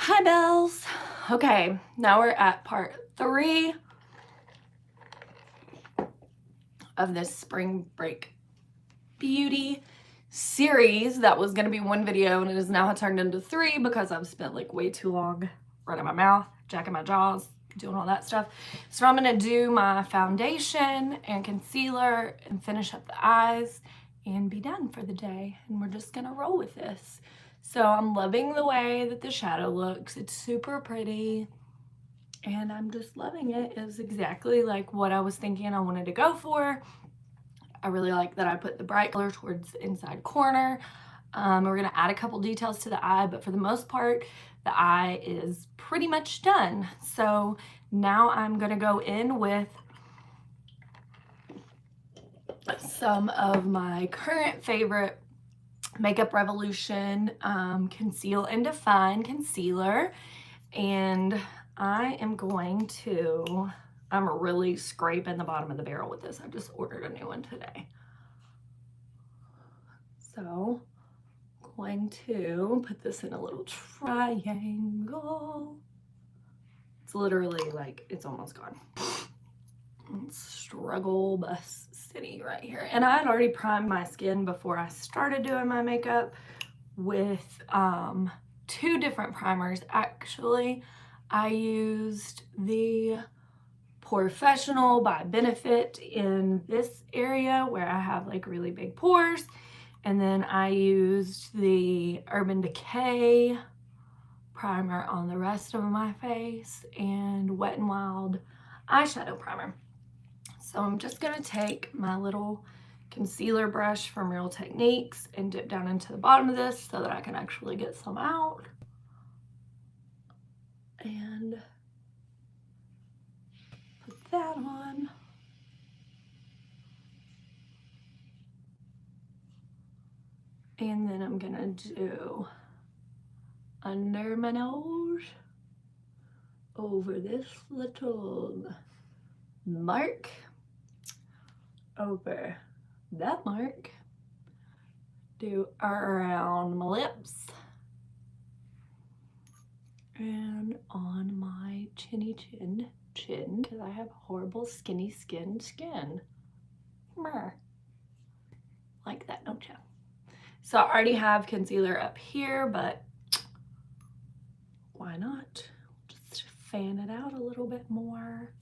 Hi, Bells. Okay, now we're at part 3 of this spring break beauty series that was going to be 1 video, and it is now turned into 3 because I've spent like way too long running my mouth, jacking my jaws, doing all that stuff. So I'm going to do my foundation and concealer and finish up the eyes and be done for the day, and we're just going to roll with this. So I'm loving the way that the shadow looks. It's super pretty and I'm just loving it. It's exactly like what I was thinking I wanted to go for. I really like that I put the bright color towards the inside corner. We're gonna add a couple details to the eye, but for the most part, the eye is pretty much done. So now I'm gonna go in with some of my current favorite Makeup Revolution Conceal and Define concealer, and I am going to, I'm really scraping the bottom of the barrel with this. I just ordered a new one today. So I'm going to put this in a little triangle. It's literally like, it's almost gone. Struggle bus city right here. And I had already primed my skin before I started doing my makeup with 2 different primers. Actually, I used the Professional by Benefit in this area where I have like really big pores, and then I used the Urban Decay primer on the rest of my face and Wet n Wild eyeshadow primer. So I'm just gonna take my little concealer brush from Real Techniques and dip down into the bottom of this so that I can actually get some out. And put that on. And then I'm gonna do under my nose, over this little mark, over that mark, do around my lips, and on my chinny chin, because I have horrible skinny skin. Mer. Like that, don't you? So I already have concealer up here, but why not? Just fan it out a little bit more.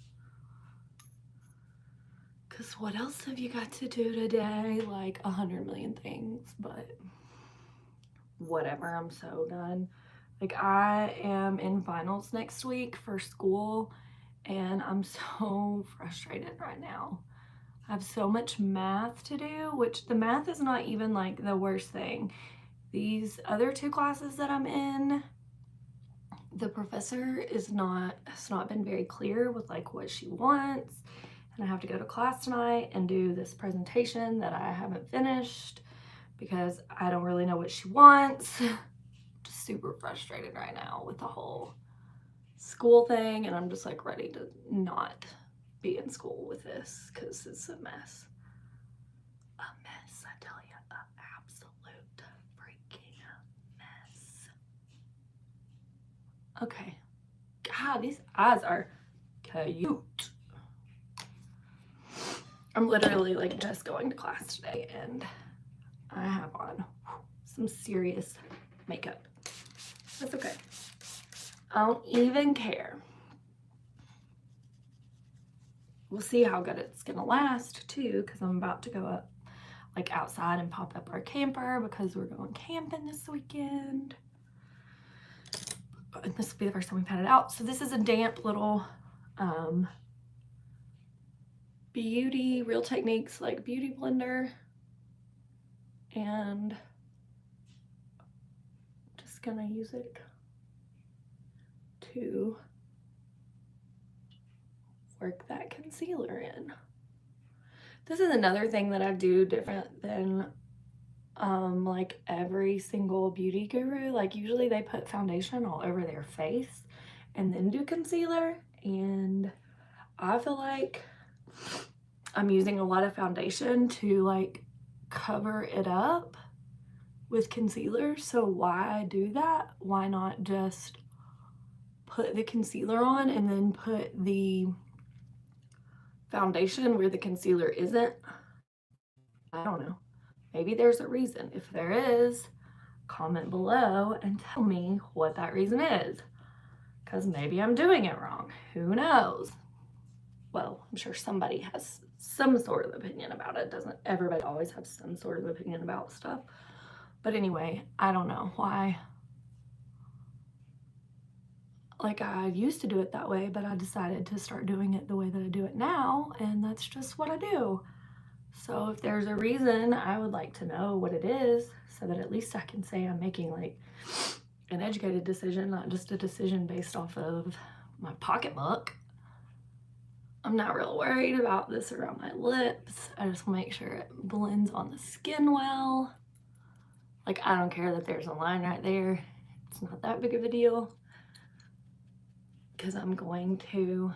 Because what else have you got to do today? Like 100 million things, but whatever, I'm so done. Like, I am in finals next week for school, and I'm so frustrated right now. I have so much math to do, which the math is not even like the worst thing. These other 2 classes that I'm in, the professor has not been very clear with like what she wants, and I have to go to class tonight and do this presentation that I haven't finished because I don't really know what she wants. Just super frustrated right now with the whole school thing, and I'm just like ready to not be in school with this because it's a mess. A mess, I tell you, an absolute freaking mess. Okay. God, these eyes are cute. I'm literally like just going to class today, and I have on some serious makeup. That's okay. I don't even care. We'll see how good it's gonna last too, because I'm about to go up like outside and pop up our camper because we're going camping this weekend. And this will be the first time we've had it out. So this is a damp little beauty, Real Techniques like beauty blender, and just gonna use it to work that concealer in. This is another thing that I do different than like every single beauty guru. Like, usually they put foundation all over their face and then do concealer, and I feel like I'm using a lot of foundation to like cover it up with concealer. So why do that? Why not just put the concealer on and then put the foundation where the concealer isn't. I don't know. Maybe there's a reason. If there is, comment below and tell me what that reason is. Because maybe I'm doing it wrong. Who knows? Well, I'm sure somebody has some sort of opinion about it. Doesn't everybody always have some sort of opinion about stuff? But anyway, I don't know why. Like, I used to do it that way, but I decided to start doing it the way that I do it now, and that's just what I do. So if there's a reason, I would like to know what it is so that at least I can say I'm making like an educated decision, not just a decision based off of my pocketbook. I'm not real worried about this around my lips. I just want to make sure it blends on the skin well. Like, I don't care that there's a line right there. It's not that big of a deal because I'm going to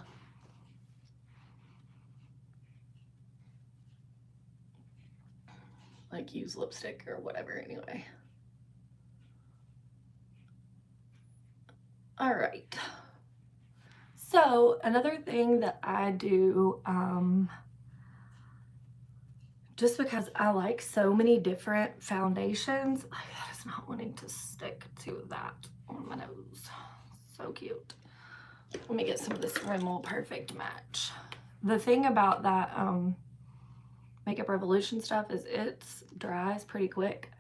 like use lipstick or whatever anyway. All right. So another thing that I do, just because I like so many different foundations, that is not wanting to stick to that on my nose. So cute. Let me get some of this Rimmel Perfect Match. The thing about that Makeup Revolution stuff is it dries pretty quick.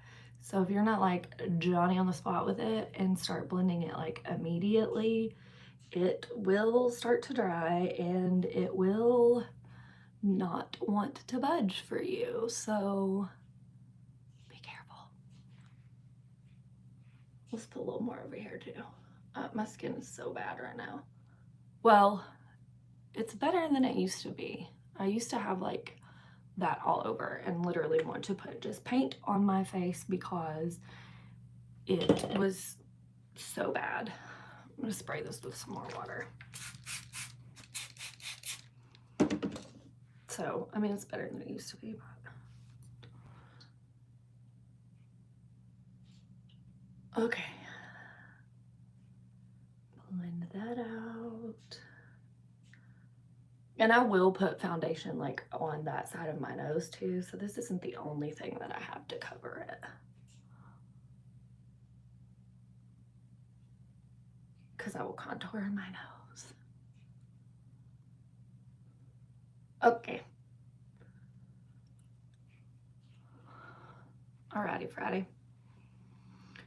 So if you're not like Johnny on the spot with it and start blending it like immediately, it will start to dry and it will not want to budge for you. So be careful. Let's put a little more over here too. My skin is so bad right now. Well, it's better than it used to be. I used to have like that all over and literally want to put just paint on my face because it was so bad. I'm gonna spray this with some more water. So, I mean, it's better than it used to be, but okay. Blend that out. And I will put foundation like on that side of my nose too, so this isn't the only thing that I have to cover it. Because I will contour in my nose. Okay. Alrighty, Friday.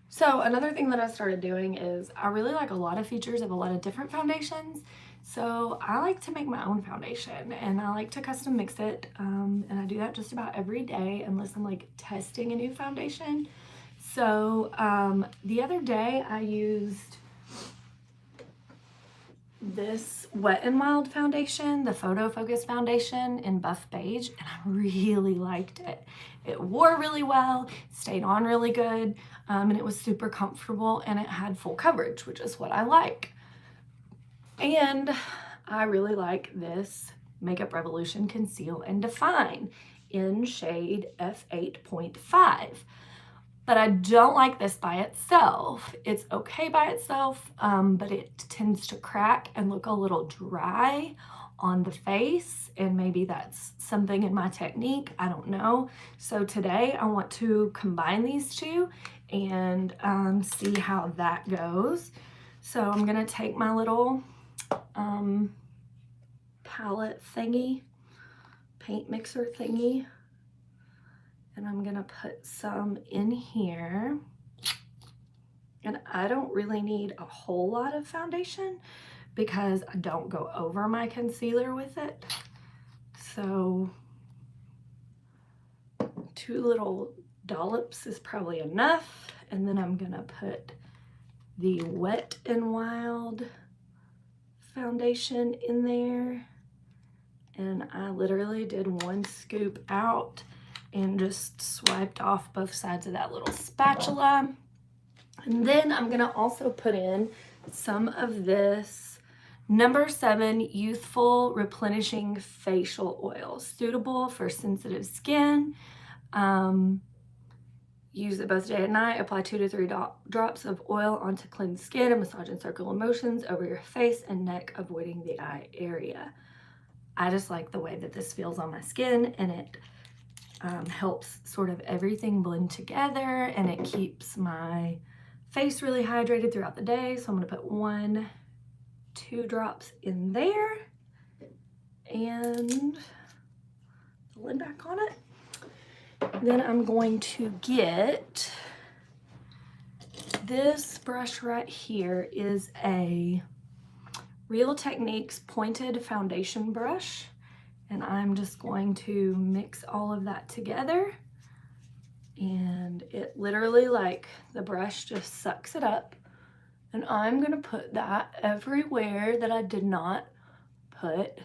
So another thing that I started doing is I really like a lot of features of a lot of different foundations. So I like to make my own foundation and I like to custom mix it. And I do that just about every day unless I'm like testing a new foundation. So the other day I used this Wet n Wild foundation, the Photo Focus foundation in Buff Beige, and I really liked it. It wore really well, stayed on really good, and it was super comfortable and it had full coverage, which is what I like. And I really like this Makeup Revolution Conceal and Define in shade F8.5. But I don't like this by itself. It's okay by itself, but it tends to crack and look a little dry on the face, and maybe that's something in my technique, I don't know. So today I want to combine these two and see how that goes. So I'm gonna take my little palette thingy, paint mixer thingy, and I'm gonna put some in here. And I don't really need a whole lot of foundation because I don't go over my concealer with it. So 2 little dollops is probably enough. And then I'm gonna put the Wet n Wild foundation in there. And I literally did 1 scoop out and just swiped off both sides of that little spatula. And then I'm gonna also put in some of this No. 7 Youthful Replenishing Facial Oil, suitable for sensitive skin. use it both day and night. Apply 2 to 3 drops of oil onto cleansed skin and massage in circular motions over your face and neck, avoiding the eye area. I just like the way that this feels on my skin, and it helps sort of everything blend together, and it keeps my face really hydrated throughout the day. So I'm going to put 1, 2 drops in there and the lid back on it. Then I'm going to get this brush right here. Is a Real Techniques pointed foundation brush, and I'm just going to mix all of that together, and it literally, like, the brush just sucks it up, and I'm gonna put that everywhere that I did not put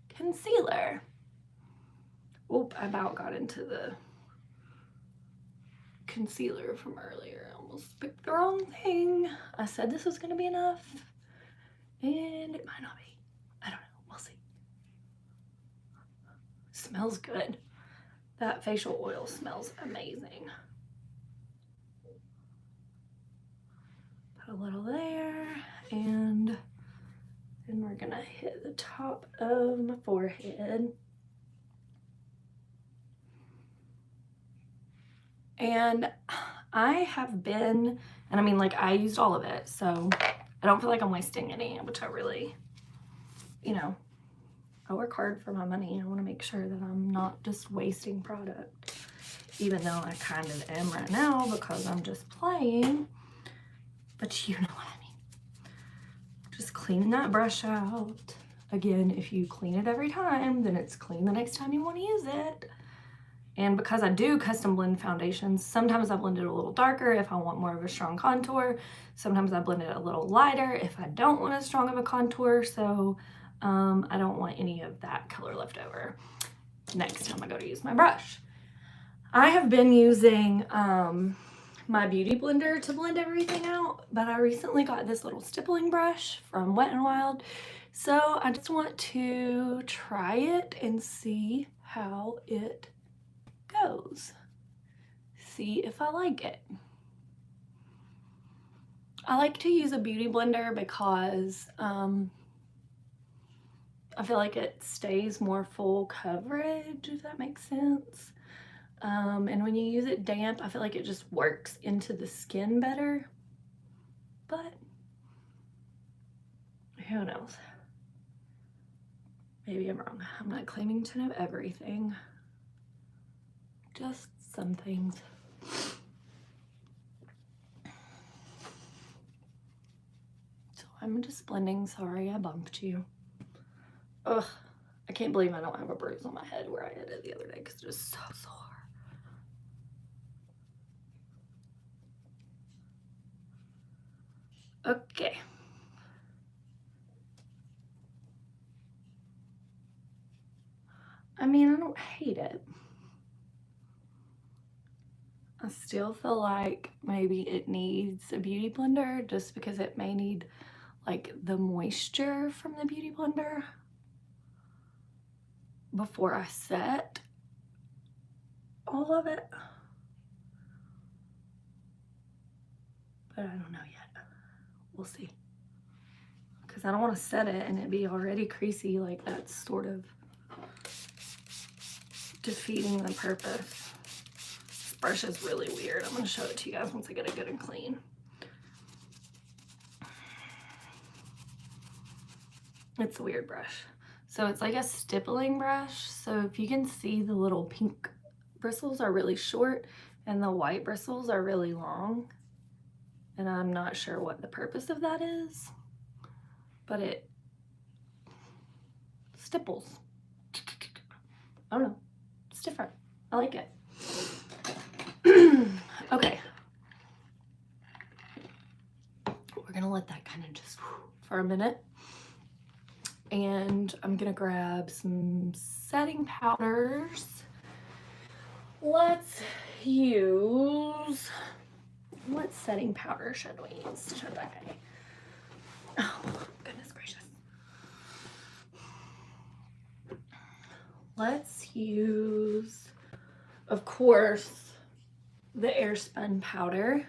concealer. Oop, I about got into the concealer from earlier. I almost picked the wrong thing. I said this was gonna be enough, and it might not be. I don't know, we'll see. Smells good. That facial oil smells amazing. Put a little there, and then we're gonna hit the top of my forehead. And I have been, and I mean, like, I used all of it, so I don't feel like I'm wasting any, which I really, you know, I work hard for my money. I want to make sure that I'm not just wasting product, even though I kind of am right now because I'm just playing. But you know what I mean. Just cleaning that brush out. Again, if you clean it every time, then it's clean the next time you want to use it. And because I do custom blend foundations, sometimes I blend it a little darker if I want more of a strong contour. Sometimes I blend it a little lighter if I don't want as strong of a contour. So I don't want any of that color left over next time I go to use my brush. I have been using my beauty blender to blend everything out, but I recently got this little stippling brush from Wet n Wild. So I just want to try it and see how it goes. See if I like it. I like to use a beauty blender because I feel like it stays more full coverage, if that makes sense. And when you use it damp, I feel like it just works into the skin better. But who knows? Maybe I'm wrong. I'm not claiming to know everything. Just some things. So I'm just blending. Sorry, I bumped you. Ugh, I can't believe I don't have a bruise on my head where I had it the other day because it was so sore. Okay. I mean, I don't hate it. I still feel like maybe it needs a beauty blender just because it may need like the moisture from the beauty blender before I set all of it. But I don't know yet. We'll see. Because I don't want to set it and it be already creasy. Like, that's sort of defeating the purpose. This brush is really weird. I'm going to show it to you guys once I get it good and clean. It's a weird brush. So it's like a stippling brush. So if you can see, the little pink bristles are really short and the white bristles are really long. And I'm not sure what the purpose of that is, but it stipples. I don't know. It's different. I like it. Okay. We're gonna let that kind of just for a minute. And I'm gonna grab some setting powders. Let's use, what setting powder should we use today? Oh, goodness gracious. Let's use, of course, the Airspun powder.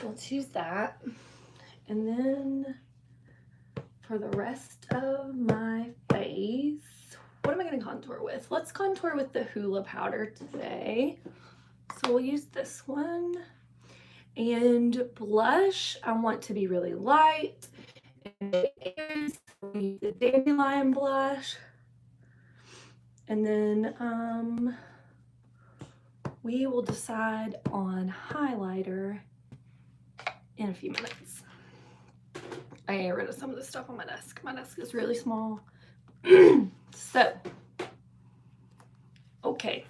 Let's use that. And then for the rest of my face, what am I going to contour with? Let's contour with the Hoola powder today. So we'll use this one. And blush, I want to be really light. And we'll use the Dandelion blush. And then we will decide on highlighter in a few minutes. I got rid of some of the stuff on my desk. My desk is really small. So, okay.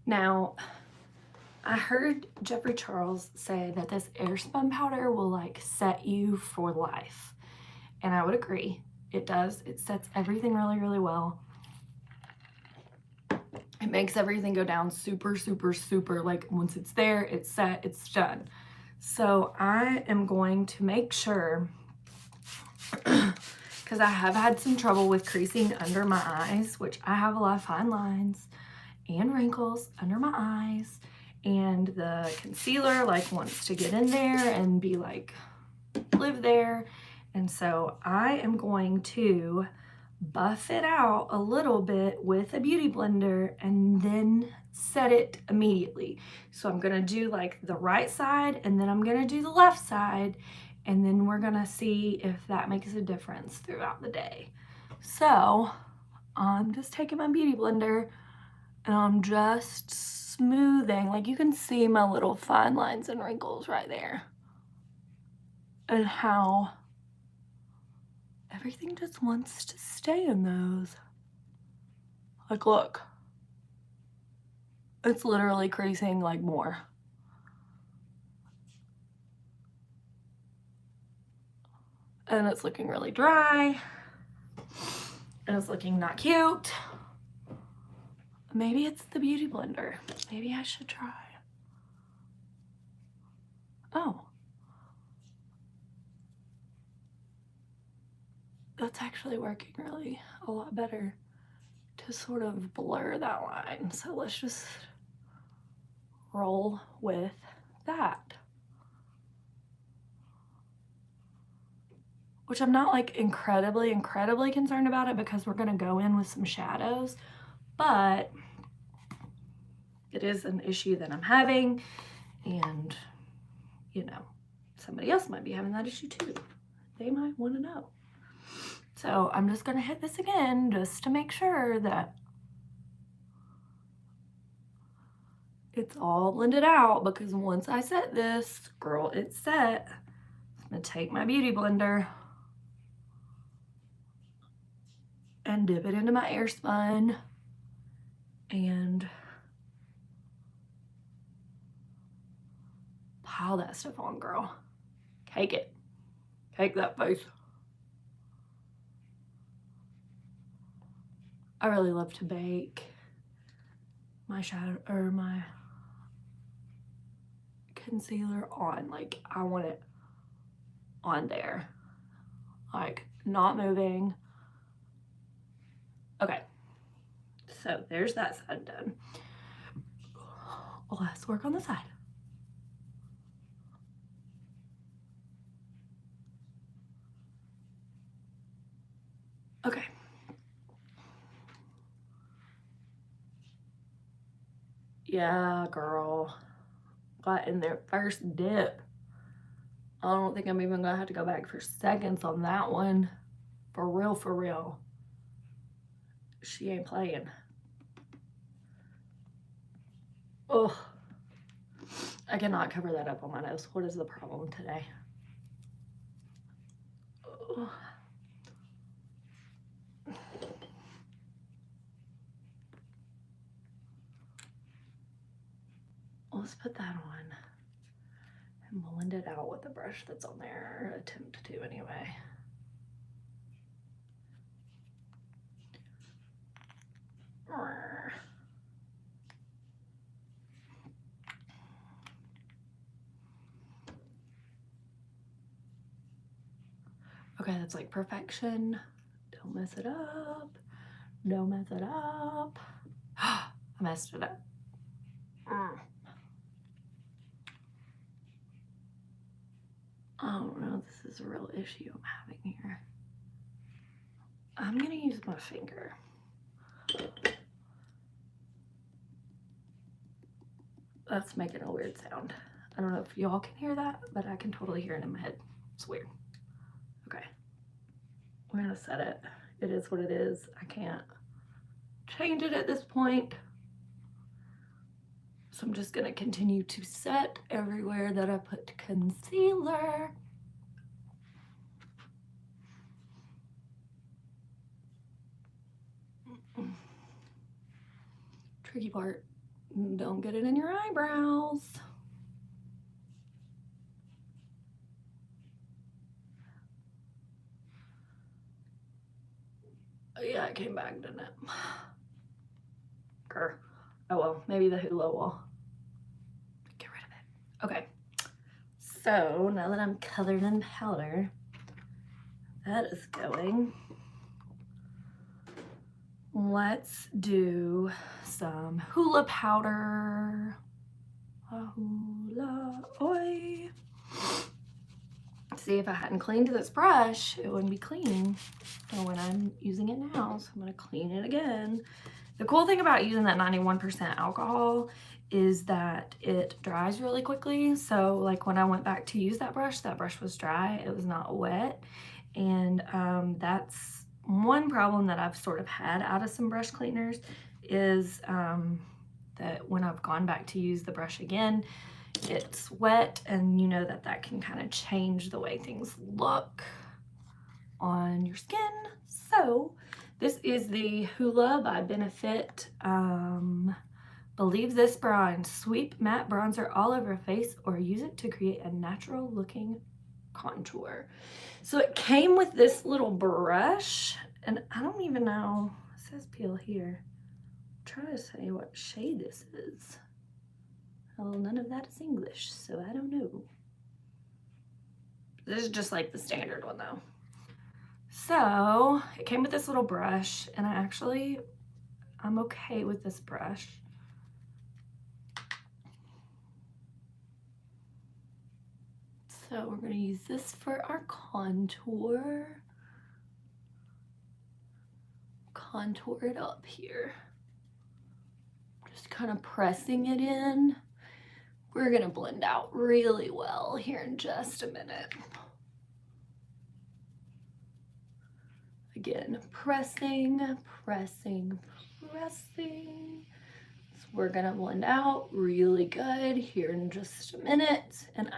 Now, I heard Jeffree Charles say that this Airspun powder will like set you for life. And I would agree. It does. It sets everything really, really well. It makes everything go down super, super, super. Like once it's there, it's set, it's done. So I am going to make sure, because I have had some trouble with creasing under my eyes, which I have a lot of fine lines and wrinkles under my eyes. And the concealer like wants to get in there and be like, live there. And so I am going to buff it out a little bit with a beauty blender and then set it immediately. So I'm gonna do like the right side and then I'm gonna do the left side and then we're gonna see if that makes a difference throughout the day. So I'm just taking my beauty blender and I'm just smoothing, like you can see my little fine lines and wrinkles right there and how everything just wants to stay in those. Like, look. It's literally creasing like more. And it's looking really dry. And it's looking not cute. Maybe it's the beauty blender. Maybe I should try. Oh. That's actually working really a lot better to sort of blur that line. So let's just roll with that. Which I'm not like incredibly concerned about it because we're gonna go in with some shadows, but it is an issue that I'm having and you know, somebody else might be having that issue too. They might wanna know. So I'm just gonna hit this again just to make sure that it's all blended out because once I set this, girl, it's set. I'm gonna take my beauty blender and dip it into my Airspun and pile that stuff on, girl. Cake it. Cake that face. I really love to bake my shadow or my concealer on. Like, I want it on there. Like, not moving. Okay. So there's that side done. Let's work on the side. Okay. Yeah, girl. Got in there first dip. I don't think I'm even gonna have to go back for seconds on that one. For real, for real. She ain't playing. Oh, I cannot cover that up on my nose. What is the problem today? Oh. Let's put that on and blend it out with the brush that's on there, or attempt to anyway. Okay, that's like perfection. Don't mess it up. Don't mess it up. I'm messed it up. I don't know, this is a real issue I'm having here. I'm gonna use my finger. That's making a weird sound. I don't know if y'all can hear that, but I can totally hear it in my head. It's weird. Okay. We're gonna set it. It is what it is. I can't change it at this point. So I'm just gonna continue to set everywhere that I put concealer. Tricky part, don't get it in your eyebrows. Yeah, it came back, didn't it? Grr. Oh well, maybe the Hula will get rid of it. Okay, so now that I'm covered in powder, that is going. Let's do some Hula powder. Hula oi. See, if I hadn't cleaned this brush, it wouldn't be clean. So when I'm using it now, so I'm gonna clean it again. The cool thing about using that 91% alcohol is that it dries really quickly. So like when I went back to use that brush was dry, it was not wet. And that's one problem that I've sort of had out of some brush cleaners is that when I've gone back to use the brush again, it's wet, and you know that can kind of change the way things look on your skin. So this is the Hula by Benefit Believe This Bronze Sweep Matte Bronzer all over face, or use it to create a natural looking contour. So it came with this little brush, and I don't even know, it says peel here. I'm trying to say what shade this is. Well, none of that is English, so I don't know. This is just like the standard one though. So it came with this little brush, and I'm okay with this brush. So we're gonna use this for our contour. Contour it up here. Just kind of pressing it in. We're gonna blend out really well here in just a minute. Again, pressing, pressing, pressing. So we're gonna blend out really good here in just a minute. And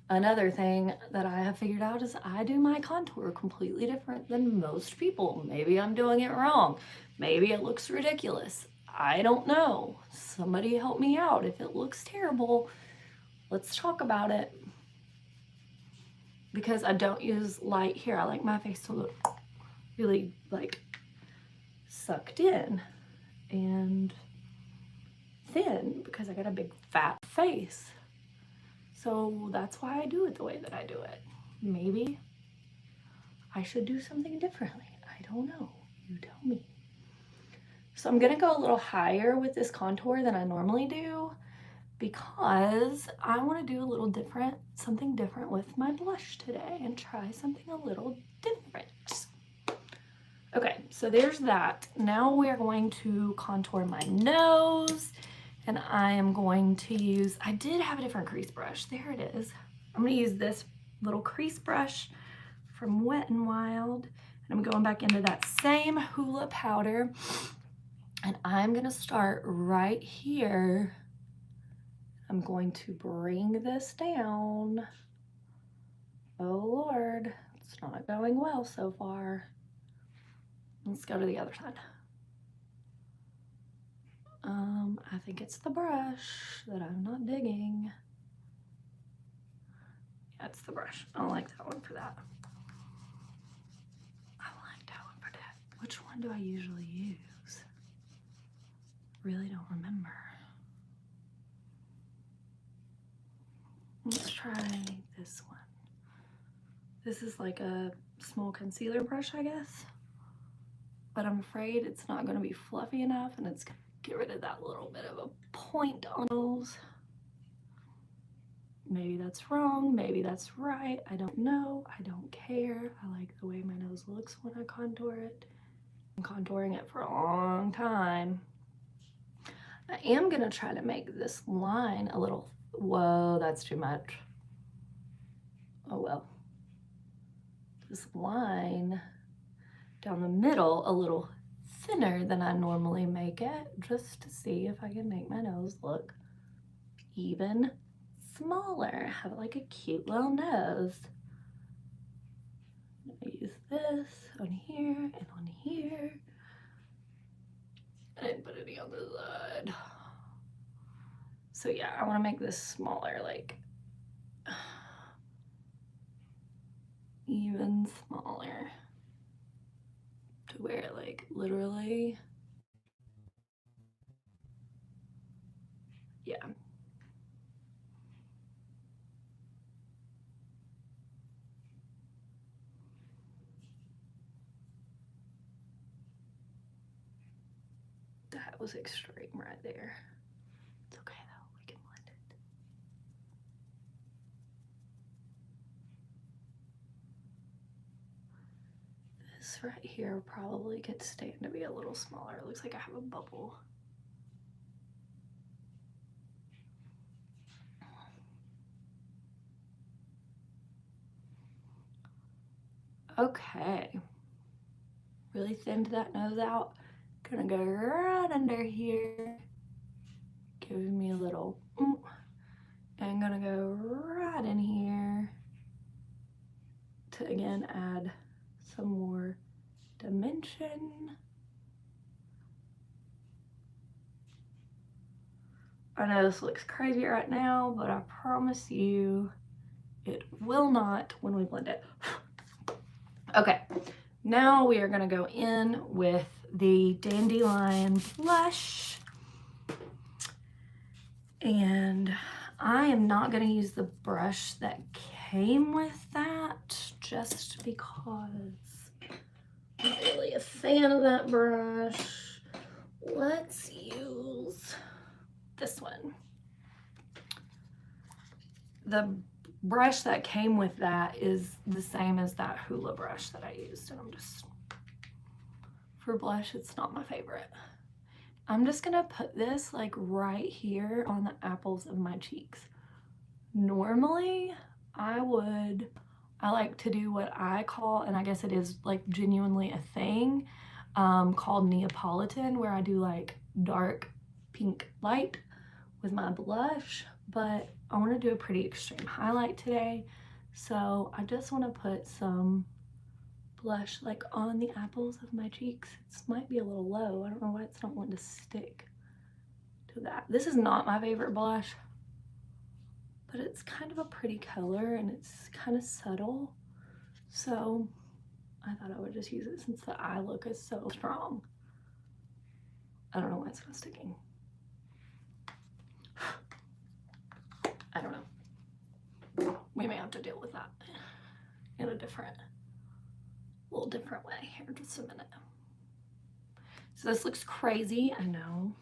another thing that I have figured out is I do my contour completely different than most people. Maybe I'm doing it wrong. Maybe it looks ridiculous. I don't know. Somebody help me out. If it looks terrible, let's talk about it. Because I don't use light here. I like my face to look really like sucked in and thin because I got a big fat face. So that's why I do it the way that I do it. Maybe I should do something differently. I don't know. You tell me. So I'm gonna go a little higher with this contour than I normally do because I wanna do a little different, something different with my blush today and try something a little different. Okay, so there's that. Now we're going to contour my nose, and I am going to use, I did have a different crease brush. There it is. I'm gonna use this little crease brush from Wet n Wild, and I'm going back into that same Hula powder, and I'm gonna start right here. I'm going to bring this down. Oh Lord, it's not going well so far. Let's go to the other side. I think it's the brush that I'm not digging. Yeah, it's the brush. I don't like that one for that. I like that one for that. Which one do I usually use? Really don't remember. Let's try this one. This is like a small concealer brush, I guess. But I'm afraid it's not gonna be fluffy enough and it's Get rid of that little bit of a point on those. Maybe that's wrong, maybe that's right. I don't know, I don't care. I like the way my nose looks when I contour it. I'm contouring it for a long time. I am gonna try to make this line a little, whoa, that's too much. Oh well. This line down the middle a little thinner than I normally make it, just to see if I can make my nose look even smaller. Have like a cute little nose. I use this on here and on here. I didn't put any on the side. So yeah, I want to make this smaller, like even smaller, to where like literally, yeah. That was extreme right there. It's okay though, we can blend it. This right here probably could stand to be a little smaller. It looks like I have a bubble. Okay. Really thinned that nose out. Gonna go right under here. Giving me a little and gonna go right in here to again add some more dimension. I know this looks crazy right now, but I promise you it will not when we blend it. Okay, now we are gonna go in with the Dandelion blush. And I am not gonna use the brush that came with that, just because I'm not really a fan of that brush. Let's use this one. The brush that came with that is the same as that Hoola brush that I used, and for blush, it's not my favorite. I'm just gonna put this like right here on the apples of my cheeks. Normally, I like to do what I call, and I guess it is like genuinely a thing, called Neapolitan, where I do like dark pink light with my blush, but I want to do a pretty extreme highlight today. So I just want to put some blush like on the apples of my cheeks. It might be a little low. I don't know why it's not wanting to stick to that. This is not my favorite blush, but it's kind of a pretty color and it's kind of subtle. So I thought I would just use it since the eye look is so strong. I don't know why it's not sticking. I don't know. We may have to deal with that in a little different way here in just a minute. So this looks crazy. I know.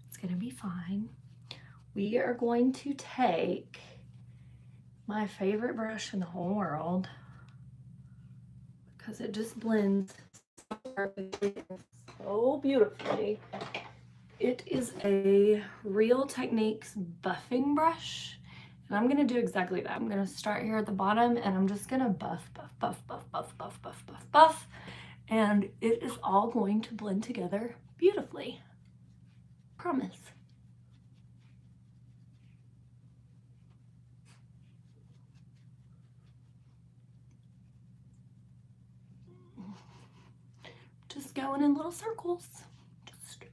It's gonna be fine. We are going to take my favorite brush in the whole world because it just blends so perfectly and so beautifully. It is a Real Techniques buffing brush, and I'm gonna do exactly that. I'm gonna start here at the bottom and I'm just gonna buff, and it is all going to blend together beautifully. Promise. Just going in little circles. Just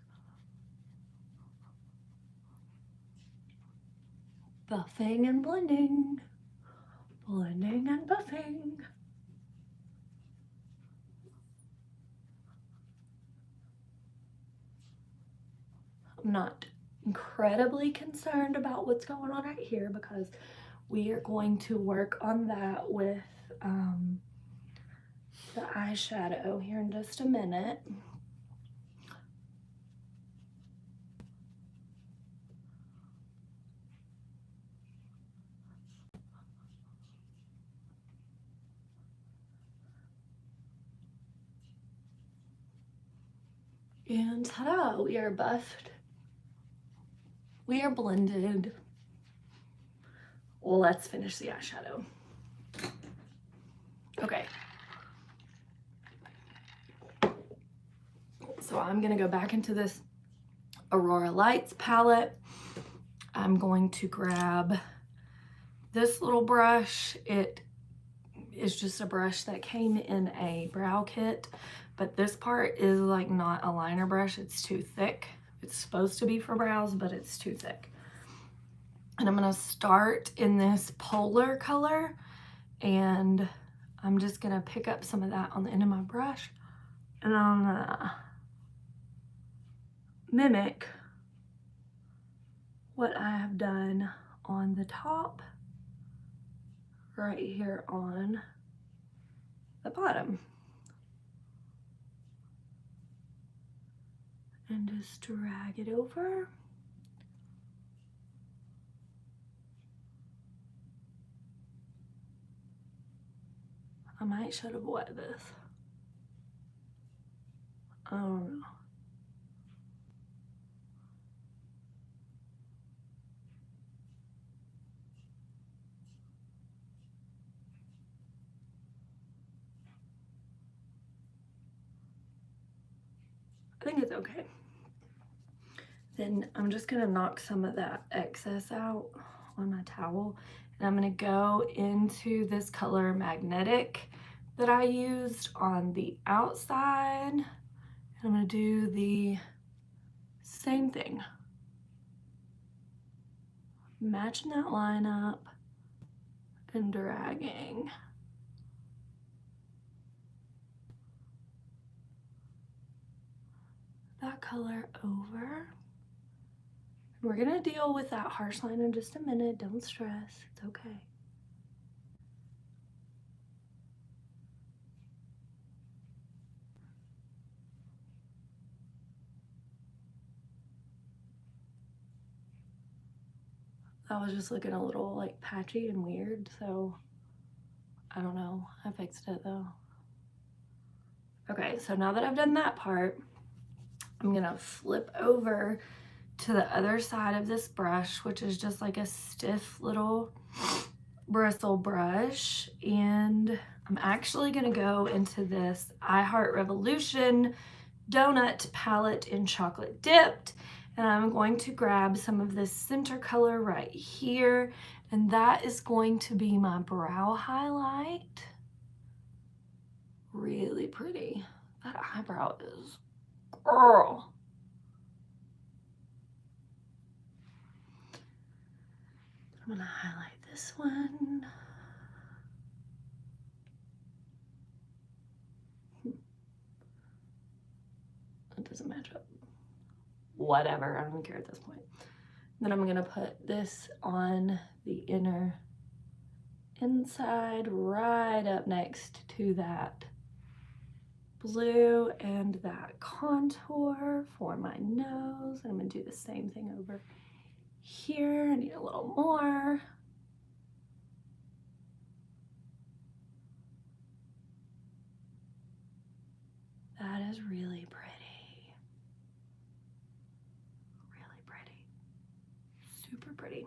buffing and blending. Blending and buffing. I'm not incredibly concerned about what's going on right here because we are going to work on that with the eyeshadow here in just a minute. And ta-da, we are buffed. We are blended. Well, let's finish the eyeshadow. Okay. So I'm gonna go back into this Aurora Lights palette. I'm going to grab this little brush. It is just a brush that came in a brow kit, but this part is like not a liner brush. It's too thick. It's supposed to be for brows, but it's too thick. And I'm gonna start in this polar color, and I'm just gonna pick up some of that on the end of my brush, and I'm gonna mimic what I have done on the top right here on the bottom. And just drag it over. I might should have wet this. I don't know. I think it's okay. Then I'm just gonna knock some of that excess out on my towel, and I'm gonna go into this color Magnetic that I used on the outside, and I'm gonna do the same thing. Matching that line up and dragging. That color over. We're gonna deal with that harsh line in just a minute. Don't stress, it's okay. That was just looking a little like patchy and weird, so I don't know. I fixed it though. Okay, so now that I've done that part, I'm gonna flip over to the other side of this brush, which is just like a stiff little bristle brush, and I'm actually gonna go into this I Heart Revolution donut palette in chocolate dipped, and I'm going to grab some of this center color right here, and that is going to be my brow highlight. Really pretty. That eyebrow is, girl. I'm gonna highlight this one. It doesn't match up. Whatever, I don't care at this point. Then I'm gonna put this on the inner inside right up next to that blue and that contour for my nose. And I'm gonna do the same thing over here. I need a little more. That is really pretty. Really pretty. Super pretty.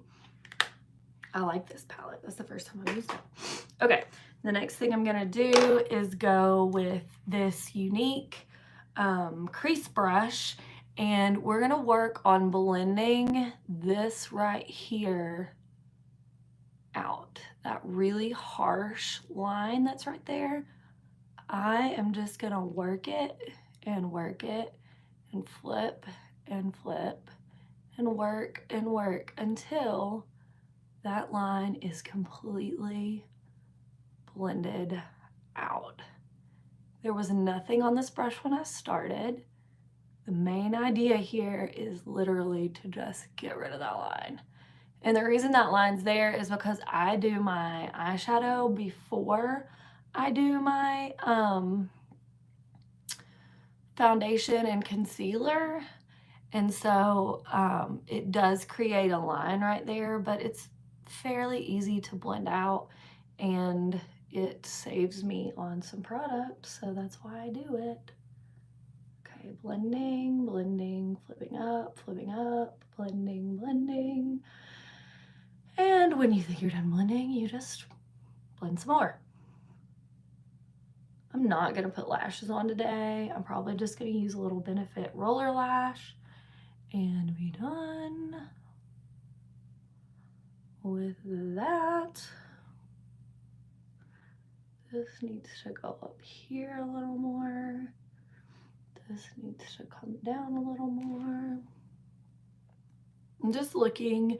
I like this palette. That's the first time I've used it. Okay, the next thing I'm gonna do is go with this Younique crease brush, and we're gonna work on blending this right here out. That really harsh line that's right there. I am just gonna work it and flip and flip and work until that line is completely blended out. There was nothing on this brush when I started. The main idea here is literally to just get rid of that line. And the reason that line's there is because I do my eyeshadow before I do my foundation and concealer. And so it does create a line right there, but it's fairly easy to blend out, and it saves me on some product, so that's why I do it. Okay, Okay, blending, blending, flipping up, blending, blending. And when you think you're done blending, you just blend some more. I'm not gonna put lashes on today. I'm probably just gonna use a little Benefit roller lash and be done with that. This needs to go up here a little more. This needs to come down a little more. I'm just looking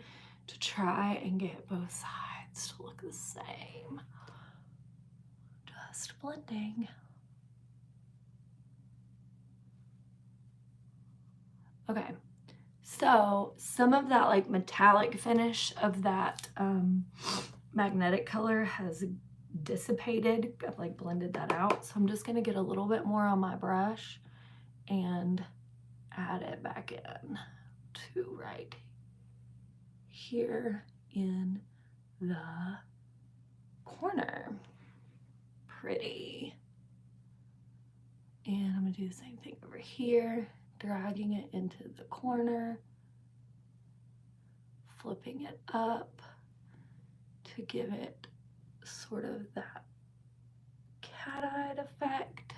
to try and get both sides to look the same. Just blending. Okay, so some of that like metallic finish of that magnetic color has dissipated. I've like blended that out. So I'm just gonna get a little bit more on my brush and add it back in to right here in the corner. Pretty. And I'm gonna do the same thing over here, dragging it into the corner, flipping it up to give it sort of that cat-eyed effect.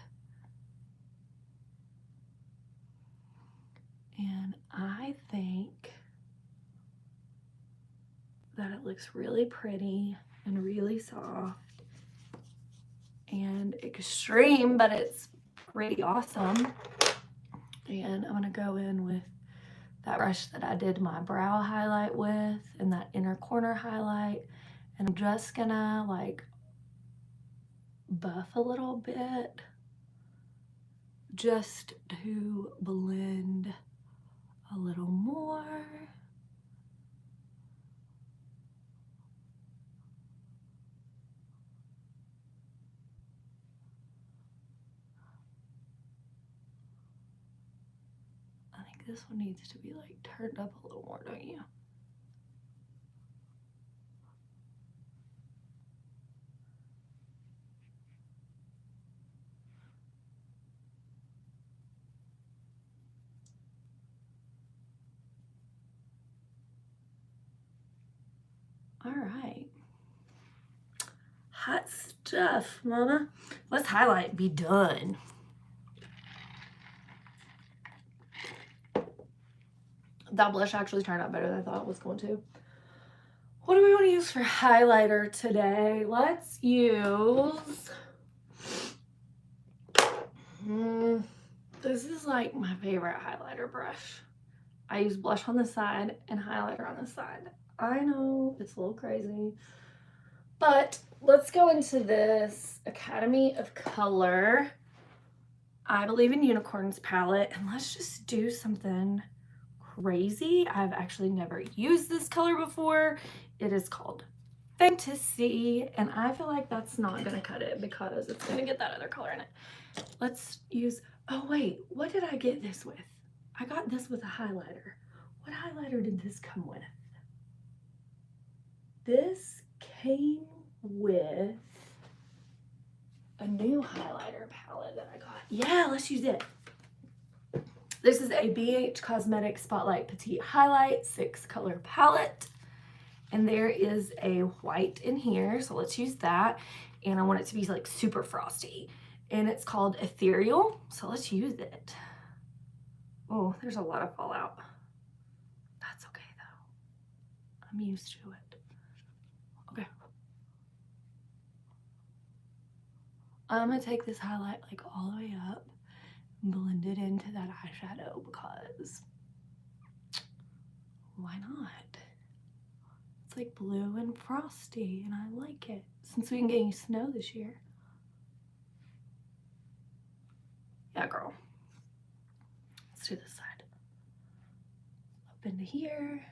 And I think that it looks really pretty and really soft and extreme, but it's pretty awesome. And I'm gonna go in with that brush that I did my brow highlight with and that inner corner highlight. And I'm just gonna like buff a little bit just to blend a little more. I think this one needs to be like turned up a little more, don't you? All right. Hot stuff, mama. Let's highlight, be done. That blush actually turned out better than I thought it was going to. What do we want to use for highlighter today? Let's use, this is like my favorite highlighter brush. I use blush on the side and highlighter on the side. I know it's a little crazy, but let's go into this Academy of Color I Believe in Unicorns palette, and let's just do something crazy. I've actually never used this color before. It is called Fantasy, and I feel like that's not gonna cut it because it's gonna get that other color in it. Let's use, oh wait, what did I get this with? I got this with a highlighter. What highlighter did this come with? This came with a new highlighter palette that I got. Yeah, let's use it. This is a BH Cosmetics Spotlight Petite Highlight 6-color palette. And there is a white in here, so let's use that. And I want it to be like super frosty. And it's called Ethereal, so let's use it. Oh, there's a lot of fallout. That's okay though. I'm used to it. Okay. I'm gonna take this highlight like all the way up and blend it into that eyeshadow because why not? It's like blue and frosty and I like it since we've been getting snow this year. Yeah, girl. Let's do this side. Up into here.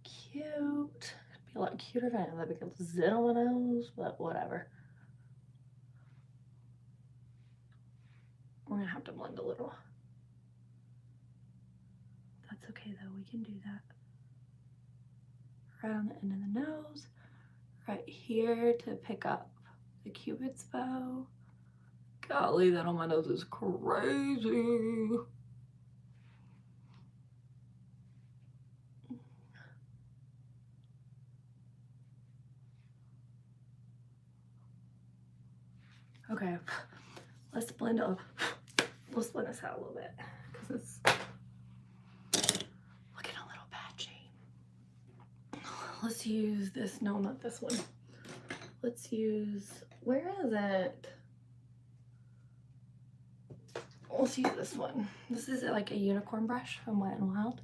Cute. It'd be a lot cuter if I had that big zit on my nose, but whatever. We're gonna have to blend a little. That's okay though, we can do that. Right on the end of the nose, right here to pick up the Cupid's bow. Golly, that on my nose is crazy. Okay, let's blend this out a little bit because it's looking a little patchy. Let's use this. No, not this one. Let's use, where is it? Let's use this one. This is like a unicorn brush from Wet n Wild.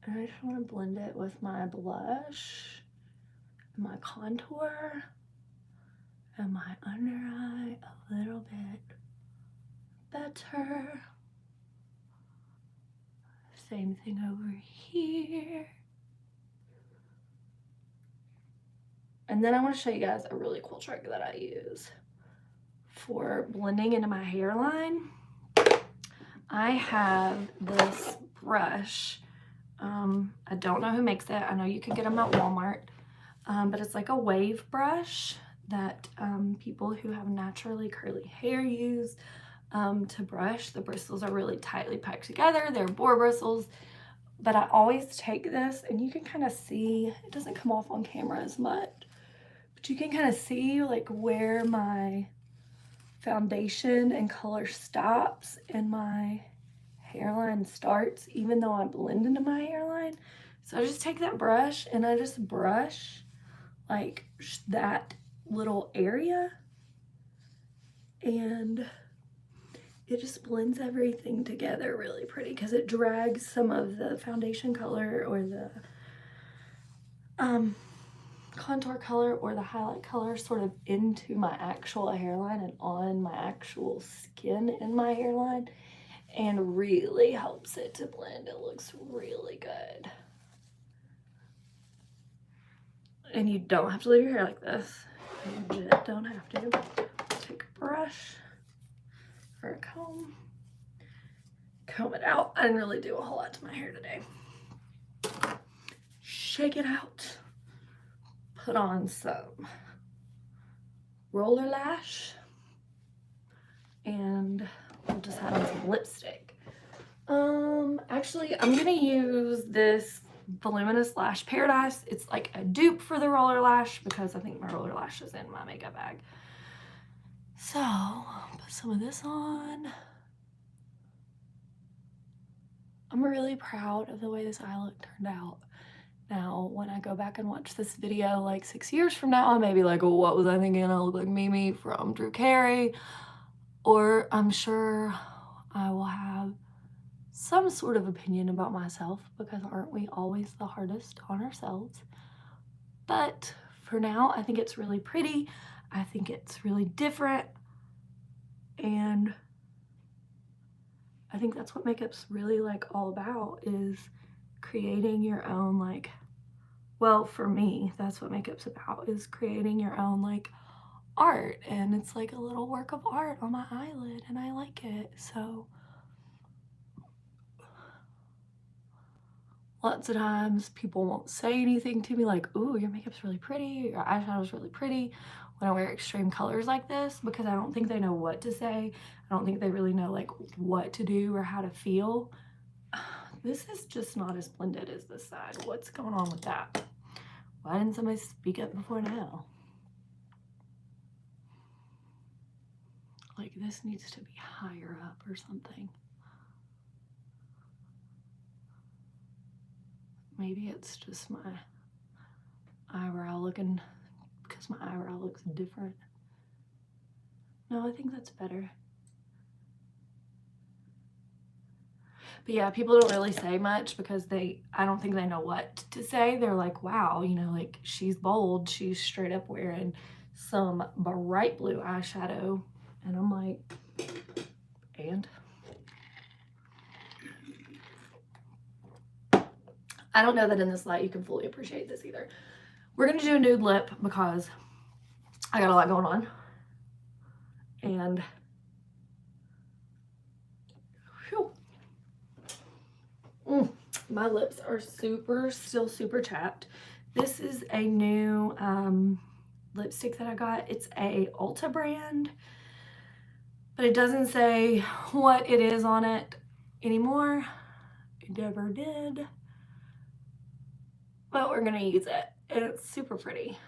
And I just want to blend it with my blush, my contour, and my under eye a little bit better. Same thing over here. And then I want to show you guys a really cool trick that I use for blending into my hairline. I have this brush. I don't know who makes it. I know you can get them at Walmart, but it's like a wave brush that people who have naturally curly hair use to brush. The bristles are really tightly packed together. They're boar bristles, but I always take this, and you can kind of see, it doesn't come off on camera as much, but you can kind of see like where my foundation and color stops and my hairline starts, even though I blend into my hairline. So I just take that brush and I just brush like that little area, and it just blends everything together really pretty because it drags some of the foundation color or the contour color or the highlight color sort of into my actual hairline and on my actual skin in my hairline, and really helps it to blend. It looks really good. And you don't have to leave your hair like this. You just don't have to. Take a brush or a comb it out. I didn't really do a whole lot to my hair today. Shake it out. Put on some roller lash, and we'll just add on some lipstick. Actually, I'm gonna use this Voluminous Lash Paradise. It's like a dupe for the roller lash because I think my roller lash is in my makeup bag. So, put some of this on. I'm really proud of the way this eye look turned out. Now, when I go back and watch this video like 6 years from now, I may be like, oh, what was I thinking? I look like Mimi from Drew Carey. Or I'm sure I will have some sort of opinion about myself, because aren't we always the hardest on ourselves? But for now, I think it's really pretty. I think it's really different. And I think that's what makeup's really like all about, is creating your own, like, well, for me, that's what makeup's about, is creating your own like art. And it's like a little work of art on my eyelid, and I like it. So lots of times people won't say anything to me like, ooh, your makeup's really pretty, your eyeshadow's really pretty, when I wear extreme colors like this, because I don't think they know what to say. I don't think they really know like what to do or how to feel. This is just not as blended as this side. What's going on with that? Why didn't somebody speak up before now? Like, this needs to be higher up or something. Maybe it's just my eyebrow looking, because my eyebrow looks different. No, I think that's better. But yeah, people don't really say much because I don't think they know what to say. They're like, wow, you know, like, she's bold. She's straight up wearing some bright blue eyeshadow. And I'm like, and? I don't know that in this light you can fully appreciate this either. We're gonna do a nude lip because I got a lot going on. And my lips are still super chapped. This is a new lipstick that I got. It's a Ulta brand. but it doesn't say what it is on it anymore. It never did. But we're gonna use it, and it's super pretty.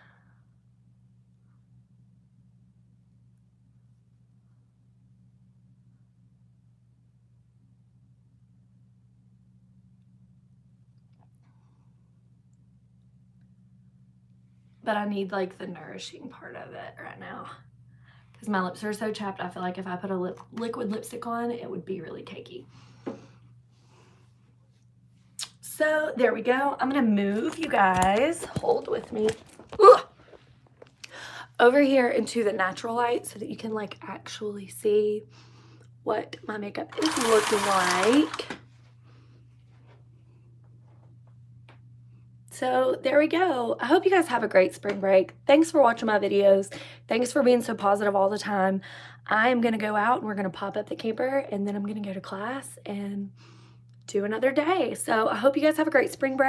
But I need like the nourishing part of it right now because my lips are so chapped. I feel like if I put a liquid lipstick on, it would be really cakey. So there we go. I'm gonna move, you guys. Hold with me. Ugh. Over here into the natural light so that you can like actually see what my makeup is looking like. So there we go. I hope you guys have a great spring break. Thanks for watching my videos. Thanks for being so positive all the time. I am gonna go out and we're gonna pop up the camper and then I'm gonna go to class and do another day. So I hope you guys have a great spring break.